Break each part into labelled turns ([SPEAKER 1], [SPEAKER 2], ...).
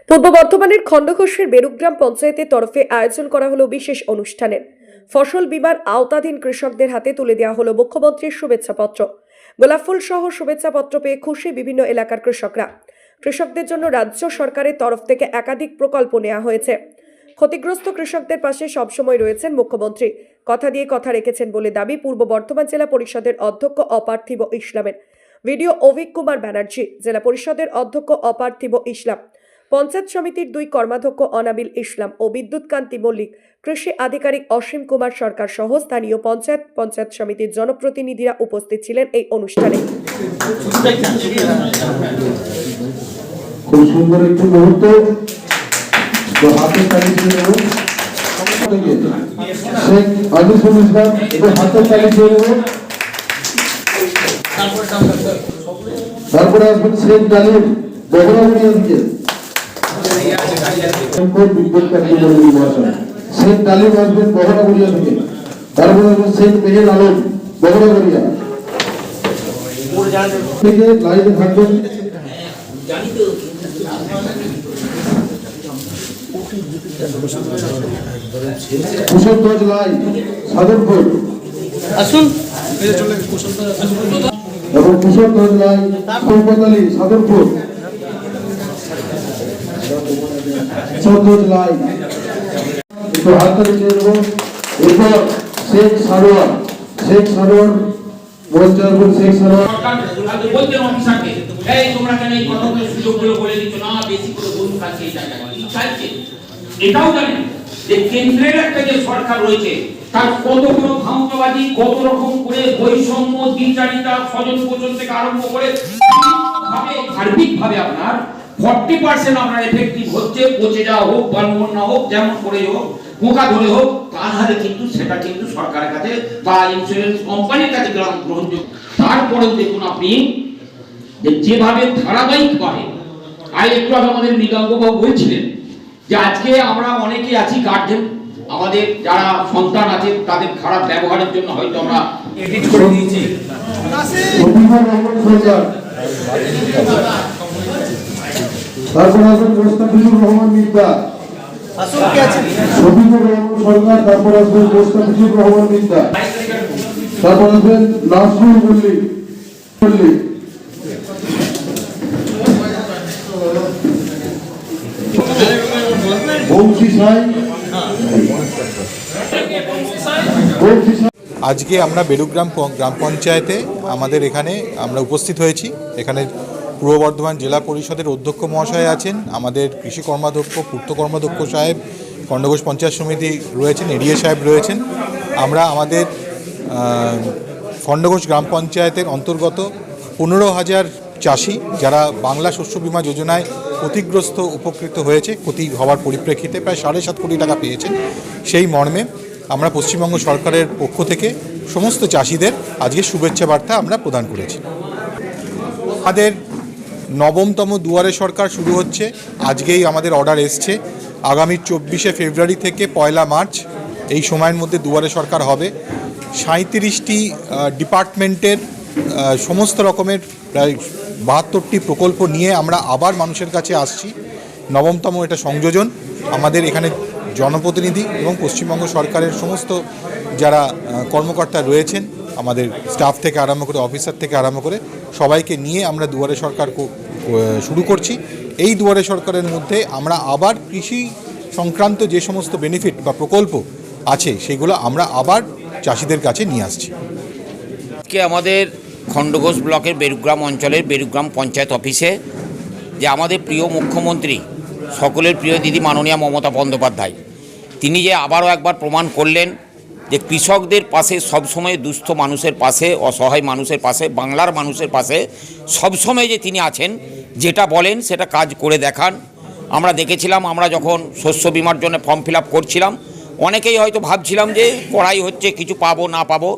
[SPEAKER 1] পূর্ব বর্ধমানের খণ্ডঘোষের বেরুগ্রাম পঞ্চায়েতের তরফে আয়োজন করা হলো বিশেষ অনুষ্ঠানের ফসল বীমার আওতাধীন কৃষকদের হাতে তুলে দেওয়া হলো মুখ্যমন্ত্রীর শুভেচ্ছাপত্র। গোলাপ ফুল সহ শুভেচ্ছাপত্র পেয়ে খুশি বিভিন্ন এলাকার কৃষকরা। কৃষকদের জন্য রাজ্য সরকারের তরফ থেকে একাধিক প্রকল্প নেওয়া হয়েছে। ক্ষতিগ্রস্ত কৃষকদের পাশে সবসময় রয়েছেন মুখ্যমন্ত্রী। কথা দিয়ে কথা রেখেছেন বলে দাবি পূর্ব বর্ধমান জেলা পরিষদের অধ্যক্ষ অপার্থিব ইসলামের। ভিডিও অভিক কুমার ব্যানার্জি, জেলা পরিষদের অধ্যক্ষ অপার্থিব ইসলাম, পঞ্চায়েত সমিতির 2 কর্মাধ্যক্ষ অনাবিল ইসলাম ও বিদ্যুৎ কান্তি মল্লিক, কৃষি আধিকারিক অসীম কুমার সরকার সহ স্থানীয় পঞ্চায়েত সমিতির জনপ্রতিনিধিরা উপস্থিত ছিলেন এই অনুষ্ঠানে।
[SPEAKER 2] খুব সুন্দর একটি মুহূর্ত, হাতে তালি দিয়ে নেব। শেখ আজিজুল ইসলাম হাতে তালি দিয়ে নেব। তারপরে আসবেন শেখ জালিম বহরামুড়িয়া থেকে, বিদ্যুৎ কান্তি মল্লিক মহাশয়। শেখ জালিম আসবেন বহরামুড়িয়া থেকে। তারপরে আসবেন শেখ মেহের আলম বহরামুড়িয়া থেকে। লাইনে থাকবেন কুশলগঞ্জ লাই সাধনপুর আসুন, এবং কুশলগঞ্জ লাই কলকাতালি সাধনপুর, কুশলগঞ্জ লাই একটু হাত তালি দিয়ে দেবো। এরপর শেখ সারোয়ার মঞ্চারপুর শেখ সারোয়ার।
[SPEAKER 3] বলতেন অফিসারকে, এই তোমরা কেন এই কথাগুলো সুযোগগুলো বলে দিচ্ছ না, বেশি করে বলুন কাছে এই জায়গায় কি চাইছে। এটাও জানেন যে কেন্দ্রের একটা যে সরকার রয়েছে তার কত বড় ভাঙাবাজি, কত রকম করে বৈষম্য, দ্বিচারিতা, স্বজন পোষণ থেকে আরম্ভ করে ভাবে সার্বিক ভাবে আপনার 40% আপনার এফেক্টিভ হচ্ছে। পচে যাওয়া হোক, বন্যা হোক, যেমন করে হোক, পোকা ধরে হোক, তাহলে কিন্তু সেটা কিন্তু সরকারের কাছে বা ইন্স্যুরেন্স কোম্পানির কাছে গ্রহণযোগ্য। তারপরেও দেখুন আপনি যেভাবে ধারাবাহিকভাবে একটু আগে আমাদের মৃগাঙ্গবাবু বলছিলেন যে আজকে আমরা অনেকে আছি গার্জেন, আমাদের যারা সন্তান আছে তাদের খারাপ ব্যবহারের জন্য হয়তো আমরা এডিট করে দিয়েছি।
[SPEAKER 2] তারপর আসবেন মোস্তাফিজুর রহমান মির্জা, শফিকুর রহমান সরকার। তারপর আসবেন মোস্তাফিজুর রহমান মির্জা। তারপর আসবেন নাসরুল মল্লিক,
[SPEAKER 4] আজকে আমরা বেরুগ্রাম গ্রাম পঞ্চায়েতে আমাদের এখানে আমরা উপস্থিত হয়েছি। এখানে পূর্ব বর্ধমান জেলা পরিষদের অধ্যক্ষ মহাশয় আছেন, আমাদের কৃষি কর্মাধ্যক্ষ, পূর্ত কর্মাধ্যক্ষ সাহেব, খণ্ডঘোষ পঞ্চায়েত সমিতি রয়েছেন, এডিএ সাহেব রয়েছেন। আমরা আমাদের খণ্ডঘোষ গ্রাম পঞ্চায়েতের অন্তর্গত 15,000 চাষি যারা বাংলা শস্য বীমা যোজনায় ক্ষতিগ্রস্ত উপকৃত হয়েছে, ক্ষতি হওয়ার পরিপ্রেক্ষিতে প্রায় 7.5 কোটি টাকা পেয়েছেন, সেই মর্মে আমরা পশ্চিমবঙ্গ সরকারের পক্ষ থেকে সমস্ত চাষিদের আজকে শুভেচ্ছা বার্তা আমরা প্রদান করেছি। আমাদের 9তম দুয়ারে সরকার শুরু হচ্ছে, আজকেই আমাদের অর্ডার এসছে। আগামী 24শে ফেব্রুয়ারি থেকে 1 মার্চ এই সময়ের মধ্যে দুয়ারে সরকার হবে। 37টি ডিপার্টমেন্টের সমস্ত রকমের প্রায় 72টি প্রকল্প নিয়ে আমরা আবার মানুষের কাছে আসছি। 9তম এটা সংযোজন। আমাদের এখানে জনপ্রতিনিধি এবং পশ্চিমবঙ্গ সরকারের সমস্ত যারা কর্মকর্তা রয়েছেন, আমাদের স্টাফ থেকে আরম্ভ করে অফিসার থেকে আরম্ভ করে সবাইকে নিয়ে আমরা দুয়ারে সরকার শুরু করছি। এই দুয়ারে সরকারের মধ্যে আমরা আবার কৃষি সংক্রান্ত যে সমস্ত বেনিফিট বা প্রকল্প আছে সেগুলো আমরা আবার চাষিদের কাছে নিয়ে আসছি।
[SPEAKER 3] আজকে আমাদের খণ্ডঘোষ ব্লকের বেরুগ্রাম অঞ্চলের বেরুগ্রাম পঞ্চায়েত অফিসে যে আমাদের প্রিয় মুখ্যমন্ত্রী, সকলের প্রিয় দিদি মাননীয়া মমতা বন্দ্যোপাধ্যায়, তিনি যে আবারও একবার প্রমাণ করলেন যে কৃষকদের পাশে সবসময়, দুস্থ মানুষের পাশে, অসহায় মানুষের পাশে, বাংলার মানুষের পাশে সবসময় যে তিনি আছেন, যেটা বলেন সেটা কাজ করে দেখান। আমরা দেখেছিলাম, আমরা যখন শস্য বিমার জন্য ফর্ম ফিল আপ করছিলাম, অনেকেই হয়তো ভাবছিলাম যে কড়াই হচ্ছে, কিছু পাবো না পাবো,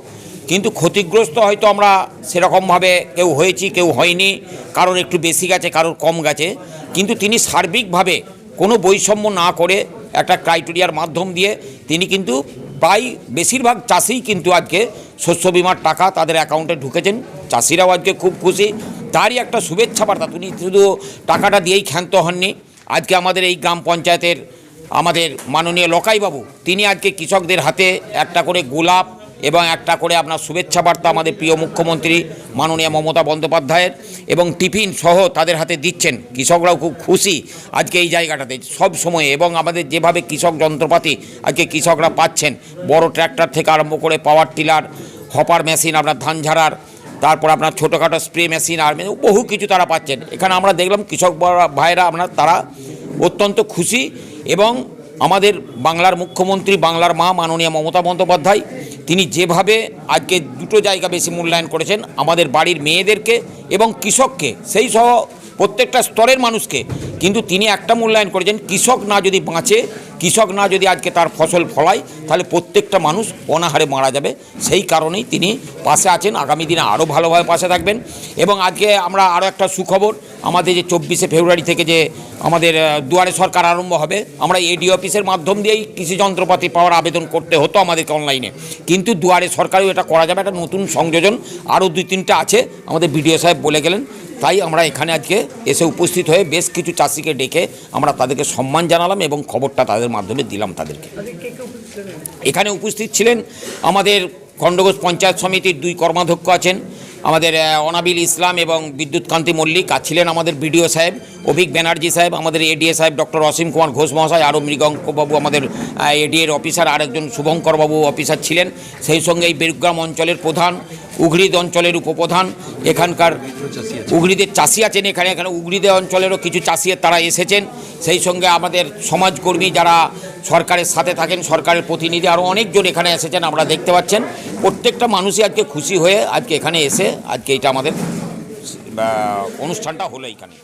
[SPEAKER 3] কিন্তু ক্ষতিগ্রস্ত হয়তো আমরা সেরকমভাবে কেউ হয়েছি, কেউ হয়নি, কারোর একটু বেশি গেছে, কারোর কম গেছে, কিন্তু তিনি সার্বিকভাবে কোনো বৈষম্য না করে একটা ক্রাইটেরিয়ার মাধ্যম দিয়ে তিনি কিন্তু প্রায় বেশিরভাগ চাষিই কিন্তু আজকে শস্য বিমার টাকা তাদের অ্যাকাউন্টে ঢুকেছেন। চাষিরাও আজকে খুব খুশি। তারই একটা শুভেচ্ছা বার্তা, তিনি শুধু টাকাটা দিয়েই ক্ষান্ত হননি, আজকে আমাদের এই গ্রাম পঞ্চায়েতের আমাদের মাননীয় লকাইবাবু তিনি আজকে কৃষকদের হাতে একটা করে গোলাপ এবং একটা করে আপনার শুভেচ্ছা বার্তা আমাদের প্রিয় মুখ্যমন্ত্রী মাননীয় মমতা বন্দ্যোপাধ্যায়ের এবং টিফিন সহ তাদের হাতে দিচ্ছেন। কৃষকরাও খুব খুশি আজকে এই জায়গাটাতে সব সময়ে, এবং আমাদের যেভাবে কৃষক যন্ত্রপাতি আজকে কৃষকরা পাচ্ছেন, বড় ট্র্যাক্টর থেকে আরম্ভ করে পাওয়ার টিলার, হপার মেশিন, আপনার ধান ঝাড়ার, তারপর আপনার ছোটোখাটো স্প্রে মেশিন, আর বহু কিছু তারা পাচ্ছেন। এখানে আমরা দেখলাম কৃষক ভাইরা তারা অত্যন্ত খুশি। এবং আমাদের বাংলার মুখ্যমন্ত্রী, বাংলার মা মাননীয় মমতা বন্দ্যোপাধ্যায় তিনি যেভাবে আজকে দুটো জায়গা বেশি মূল্যায়ন করেছেন, আমাদের বাড়ির মেয়েদেরকে এবং কৃষককে, সেই সহ প্রত্যেকটা স্তরের মানুষকে, কিন্তু তিনি একটা মূল্যায়ন করেছেন, কৃষক না যদি বাঁচে, কৃষক না যদি আজকে তার ফসল ফলায়, তাহলে প্রত্যেকটা মানুষ অনাহারে মারা যাবে। সেই কারণেই তিনি পাশে আছেন, আগামী দিনে আরও ভালোভাবে পাশে থাকবেন। এবং আজকে আমরা আরও একটা সুখবর, আমাদের যে 24শে ফেব্রুয়ারি থেকে যে আমাদের দুয়ারে সরকার আরম্ভ হবে, আমরা এডি অফিসের মাধ্যম দিয়েই কৃষি যন্ত্রপাতি পাওয়ার আবেদন করতে হতো আমাদেরকে অনলাইনে, কিন্তু দুয়ারে সরকারেও এটা করা যাবে। একটা নতুন সংযোজন আরও 2-3টা আছে, আমাদের বিডিও সাহেব বলে গেলেন। তাই আমরা এখানে আজকে এসে উপস্থিত হয়ে বেশ কিছু চাষিকে ডেকে আমরা তাদেরকে সম্মান জানালাম এবং খবরটা তাদের মাধ্যমে দিলাম তাদেরকে। এখানে উপস্থিত ছিলেন আমাদের খণ্ডঘোষ পঞ্চায়েত সমিতির 2 কর্মাধ্যক্ষ আছেন, আমাদের অনাবিল ইসলাম এবং বিদ্যুৎকান্তি মল্লিক, আর ছিলেন আমাদের বিডিও সাহেব অভিক ব্যানার্জি সাহেব, আমাদের এডিএ সাহেব ডক্টর অসীম কুমার ঘোষ মহাশয়, আরও মৃগঙ্কবাবু আমাদের এডিএর অফিসার, আরেকজন শুভঙ্করবাবু অফিসার ছিলেন। সেই সঙ্গে এই বেরুগ্রাম অঞ্চলের প্রধান, উগরিদ অঞ্চলের উপপ্রধান, এখানকার উগরিদের চাষি আছেন, এখানে উগরিদের অঞ্চলেরও কিছু চাষি তারা এসেছেন। সেই সঙ্গে আমাদের সমাজকর্মী যারা সরকারের সাথে থাকেন, সরকারের প্রতিনিধি আরও অনেকজন এখানে এসেছেন, আমরা দেখতে পাচ্ছেন। প্রত্যেকটা মানুষই আজকে খুশি হয়ে আজকে এখানে এসে আজকে এটা আমাদের অনুষ্ঠানটা হলো এইখানে।